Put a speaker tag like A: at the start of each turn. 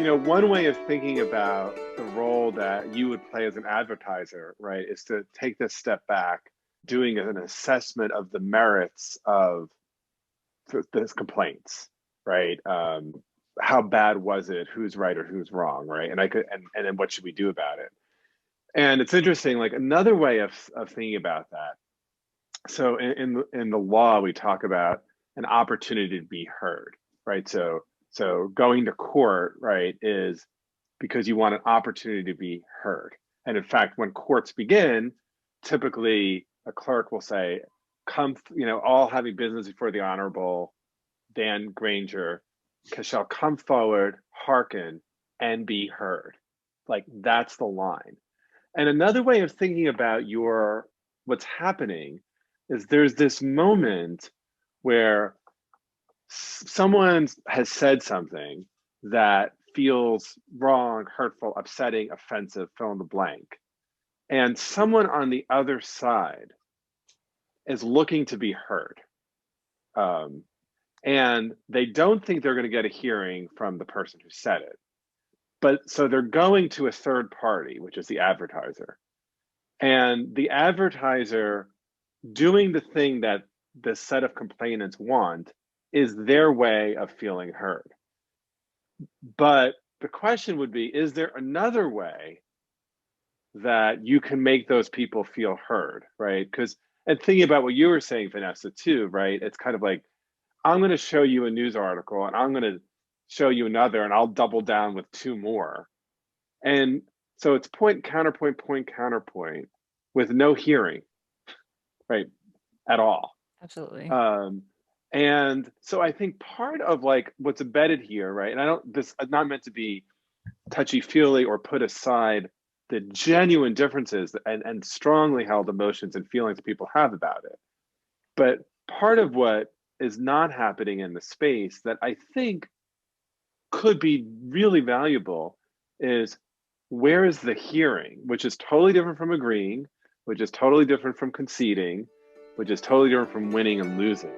A: One way of thinking about the role that you would play as an advertiser, right, is to take this step back, doing an assessment of the merits of those complaints, right? How bad was it? Who's right or who's wrong, right? And then what should we do about it? And it's interesting, like another way of thinking about that. So in the law, we talk about an opportunity to be heard, right? So going to court, right, is because you want an opportunity to be heard. And in fact, when courts begin, typically a clerk will say, "Come, all having business before the Honorable Dan Granger shall come forward, hearken, and be heard." Like that's the line. And another way of thinking about what's happening is there's this moment where someone has said something that feels wrong, hurtful, upsetting, offensive, fill in the blank. And someone on the other side is looking to be heard. And they don't think they're going to get a hearing from the person who said it. But so they're going to a third party, which is the advertiser. And the advertiser doing the thing that the set of complainants want is their way of feeling heard. But the question would be, is there another way that you can make those people feel heard, right? And thinking about what you were saying, Vanessa, too, right? It's kind of like, I'm going to show you a news article and I'm going to show you another and I'll double down with two more. And so it's point, counterpoint with no hearing, right, at all.
B: Absolutely.
A: And so I think part of like what's embedded here, right? And this is not meant to be touchy-feely or put aside the genuine differences and strongly held emotions and feelings people have about it. But part of what is not happening in the space that I think could be really valuable is where is the hearing, which is totally different from agreeing, which is totally different from conceding, which is totally different from winning and losing.